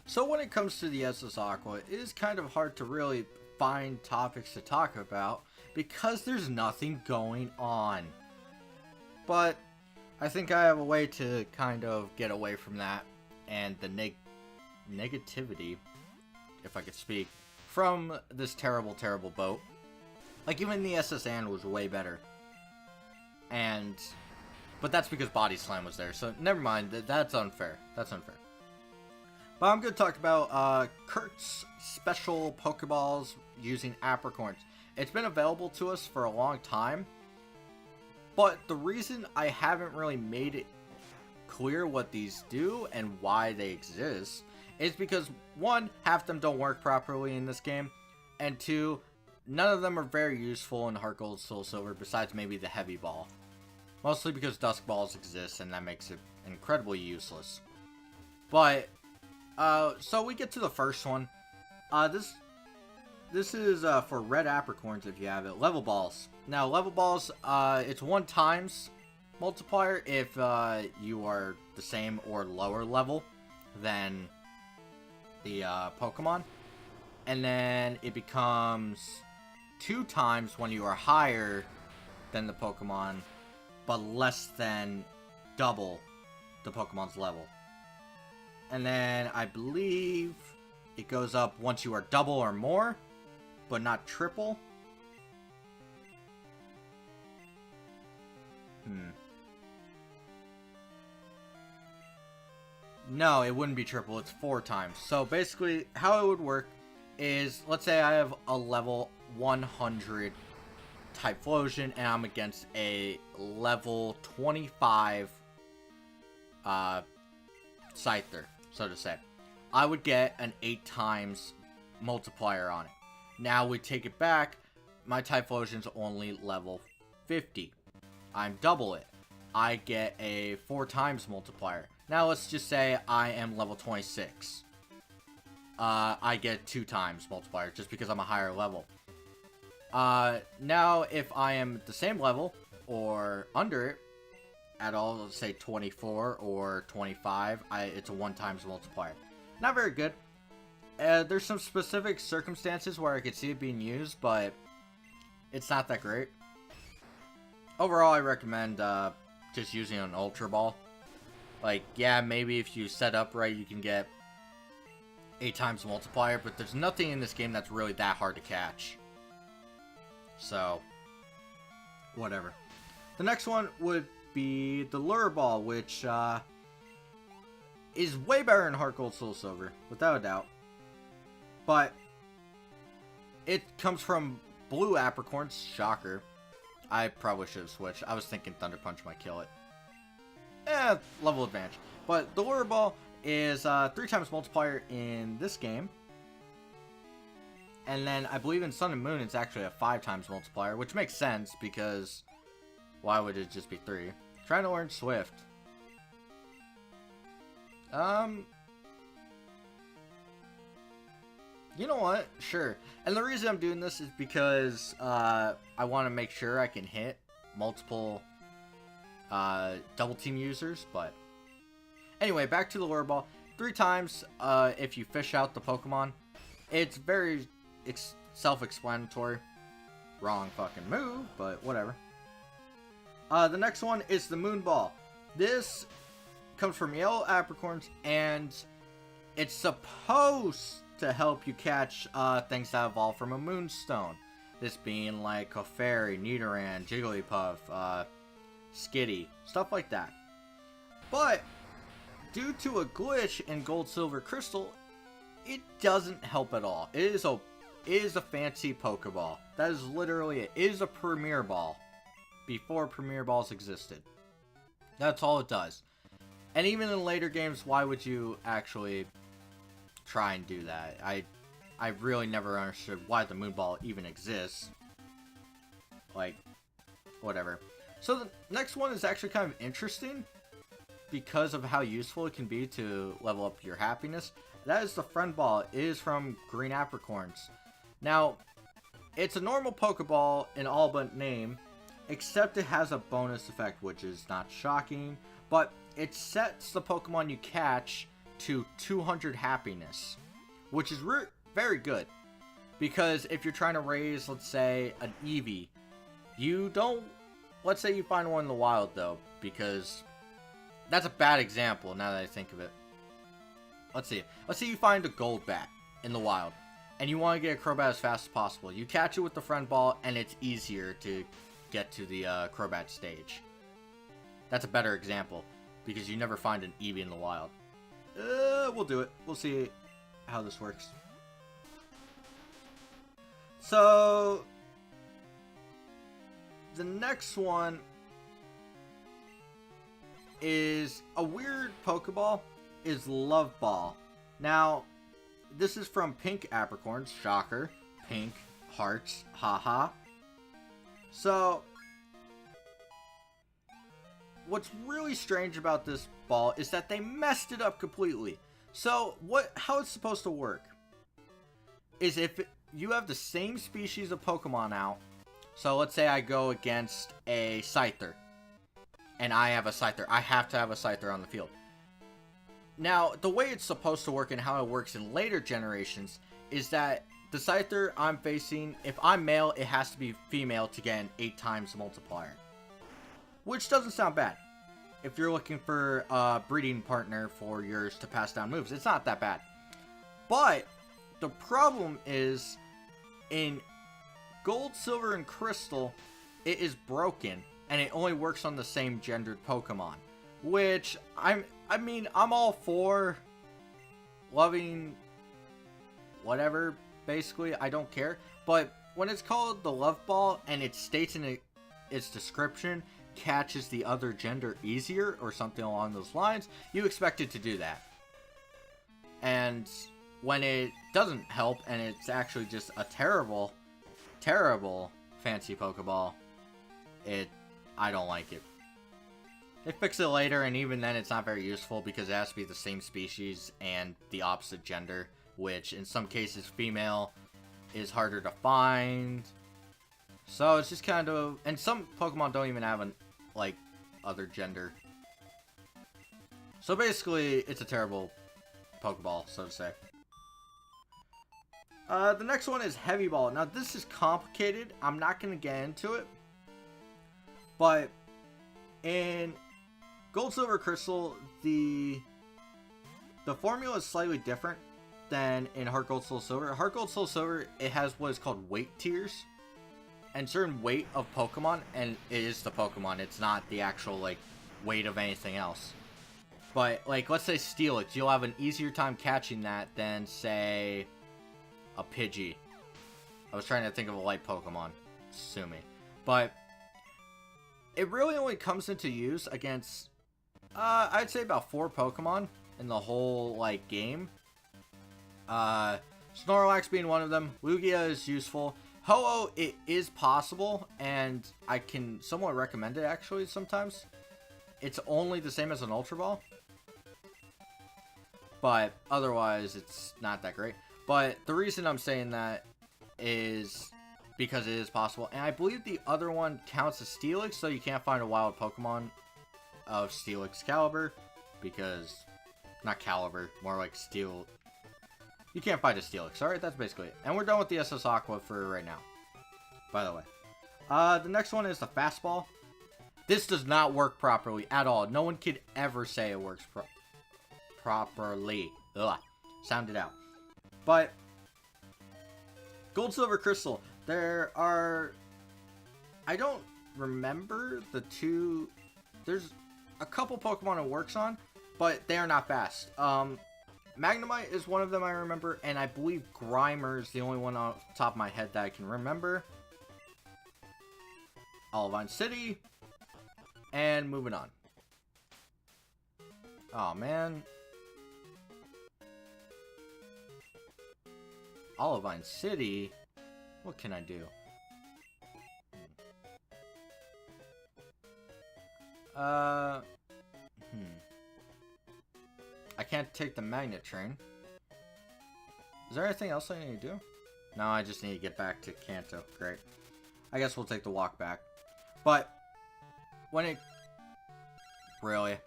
So when it comes to the S.S Aqua, it is kind of hard to really find topics to talk about because there's nothing going on. But I think I have a way to kind of get away from that and the negativity, if I could speak, from this terrible, terrible boat. Like, even the SS Anne was way better. But that's because Body Slam was there, so never mind, that's unfair. That's unfair. But I'm going to talk about Kurt's special Pokeballs using apricorns. It's been available to us for a long time, but the reason I haven't really made it clear what these do and why they exist is because, one, half them don't work properly in this game, and two, none of them are very useful in Heart Gold, Soul Silver, besides maybe the Heavy Ball. Mostly because Dusk Balls exist, and that makes it incredibly useless. But, so we get to the first one. This is for red apricorns if you have it. Level Balls. Now, Level Balls, it's 1 times multiplier if you are the same or lower level than the Pokemon. And then it becomes 2 times when you are higher than the Pokemon, but less than double the Pokemon's level. And then I believe it goes up once you are double or more, but not triple. No, it wouldn't be triple, it's 4 times. So basically, how it would work is, let's say I have a level 100 Typhlosion, and I'm against a level 25 Scyther, so to say. I would get an 8 times multiplier on it. Now we take it back, my Typhlosion's only level 50. I'm double it. I get a 4 times multiplier. Now let's just say I am level 26. I get 2 times multiplier just because I'm a higher level. Now if I am the same level or under it at all, let's say 24 or 25, it's a 1 times multiplier. Not very good. There's some specific circumstances where I could see it being used, but it's not that great. Overall, I recommend just using an Ultra Ball. Like, yeah, maybe if you set up right, you can get 8 times multiplier, but there's nothing in this game that's really that hard to catch. So, whatever. The next one would be the Lure Ball, which is way better in Heart Gold, Soul Silver, without a doubt. But it comes from blue apricorns. Shocker. I probably should have switched. I was thinking Thunder Punch might kill it. Level advantage. But the Lure Ball is 3 times multiplier in this game. And then I believe in Sun and Moon it's actually a 5 times multiplier, which makes sense because why would it just be 3? Trying to learn Swift. You know what? Sure. And the reason I'm doing this is because I want to make sure I can hit multiple double team users, but anyway, back to the Lure Ball. 3 times if you fish out the Pokemon. It's very self-explanatory. Wrong fucking move, but whatever. The next one is the Moon Ball. This comes from yellow apricorns, and it's supposed to help you catch things that evolve from a Moonstone. This being like Clefairy, Nidoran, Jigglypuff, Skitty, stuff like that. But due to a glitch in Gold, Silver, Crystal, it doesn't help at all. It is a fancy Pokeball. That is literally it. It is a Premier Ball before Premier Balls existed. That's all it does. And even in later games, why would you actually try and do that? I really never understood why the Moon Ball even exists. Like, whatever. So the next one is actually kind of interesting because of how useful it can be to level up your happiness. That is the Friend Ball. It is from Green Apricorns. Now, it's a normal Pokeball in all but name, except it has a bonus effect, which is not shocking, but it sets the Pokemon you catch to 200 happiness, which is very good. Because if you're trying to raise, let's say, an Eevee, you don't... Let's say you find one in the wild, though, because that's a bad example now that I think of it. Let's see. Let's say you find a Golbat in the wild, and you want to get a Crobat as fast as possible. You catch it with the friend ball, and it's easier to get to the Crobat stage. That's a better example, because you never find an Eevee in the wild. We'll do it. We'll see how this works. So, the next one is a weird Pokeball, is Love Ball. Now, this is from Pink Apricorns, shocker, pink hearts, haha. So, what's really strange about this ball is that they messed it up completely. So, how it's supposed to work is if you have the same species of Pokemon out. So let's say I go against a Scyther, and I have a Scyther. I have to have a Scyther on the field. Now, the way it's supposed to work and how it works in later generations is that the Scyther I'm facing, if I'm male, it has to be female to get an 8 times multiplier. Which doesn't sound bad. If you're looking for a breeding partner for yours to pass down moves, it's not that bad. But the problem is, in Gold, Silver, and Crystal, it is broken, and it only works on the same gendered Pokemon. Which, I mean, I'm all for loving whatever, basically, I don't care. But when it's called the Love Ball, and it states in its description, catches the other gender easier, or something along those lines, you expect it to do that. And when it doesn't help, and it's actually just a terrible fancy Pokeball, I don't like it. They fix it later, and even then it's not very useful because it has to be the same species and the opposite gender, which in some cases female is harder to find. So it's just kind of, and some Pokemon don't even have an other gender. So basically it's a terrible Pokeball, so to say. The next one is Heavy Ball. Now, this is complicated. I'm not going to get into it. But in Gold, Silver, Crystal, the formula is slightly different than in Heart Gold, Soul Silver. Heart Gold, Soul Silver, it has what is called weight tiers. And certain weight of Pokemon, and it is the Pokemon. It's not the actual, weight of anything else. But, let's say Steelix. You'll have an easier time catching that than, say, a Pidgey. I was trying to think of a light Pokemon. Sue me. But it really only comes into use against, I'd say about 4 Pokemon in the whole, game. Snorlax being one of them. Lugia is useful. Ho-Oh, it is possible, and I can somewhat recommend it, actually, sometimes. It's only the same as an Ultra Ball. But otherwise, it's not that great. But the reason I'm saying that is because it is possible. And I believe the other one counts as Steelix, so you can't find a wild Pokemon of Steelix caliber. Because, not caliber, more like Steel. You can't find a Steelix. Alright, that's basically it. And we're done with the S.S Aqua for right now. By the way. The next one is the Fastball. This does not work properly at all. No one could ever say it works properly. Ugh. Sound it out. But Gold, Silver, Crystal, there are, I don't remember the two, there's a couple Pokemon it works on, but they are not fast. Magnemite is one of them I remember, and I believe Grimer is the only one off the top of my head that I can remember. Olivine City, and moving on. Oh man. Olivine City? What can I do? I can't take the magnet train. Is there anything else I need to do? No, I just need to get back to Kanto. Great. I guess we'll take the walk back. But when it... Really?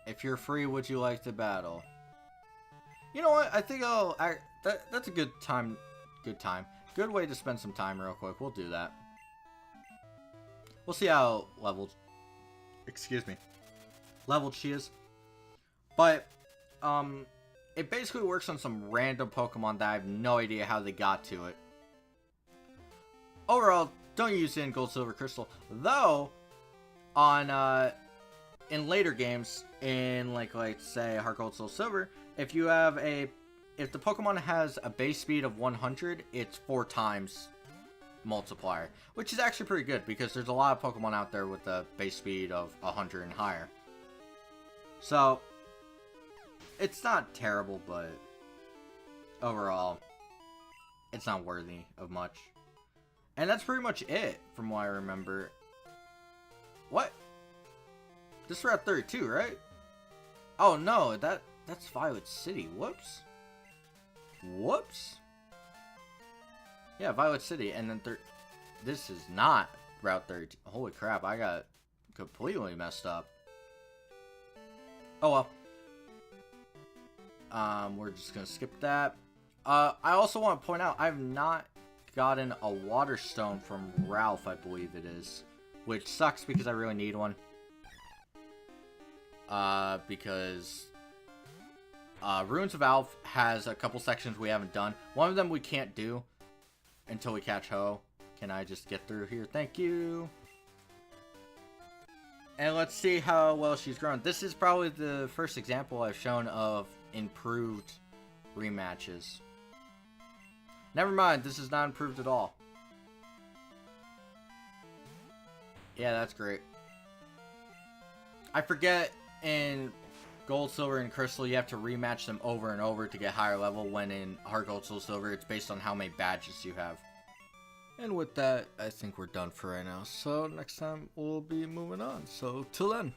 If you're free, would you like to battle? You know what? I think that's a good time. Good way to spend some time real quick. We'll do that. We'll see how leveled. Excuse me. Leveled she is. But, it basically works on some random Pokemon that I have no idea how they got to it. Overall, don't use it in Gold, Silver, Crystal. Though, on, in later games, in, like say, Heart Gold, Soul Silver, if the Pokemon has a base speed of 100, it's 4 times multiplier. Which is actually pretty good, because there's a lot of Pokemon out there with a base speed of 100 and higher. So, it's not terrible, but overall, it's not worthy of much. And that's pretty much it, from what I remember. What? This is Route 32, right? Oh no, that's Violet City. Whoops. Whoops. Yeah, Violet City, and then this is not Route 32. Holy crap, I got completely messed up. Oh well. We're just gonna skip that. I also want to point out, I've not gotten a Water Stone from Ralph, I believe it is. Which sucks because I really need one. Because Ruins of Alph has a couple sections we haven't done. One of them we can't do until we catch Ho. Can I just get through here? Thank you. And let's see how well she's grown. This is probably the first example I've shown of improved rematches. Never mind, this is not improved at all. Yeah, that's great. I forget in Gold, Silver, and Crystal you have to rematch them over and over to get higher level, when in Heart Gold, Soul Silver it's based on how many badges you have. And with that, I think we're done for right now. So next time we'll be moving on. So till then.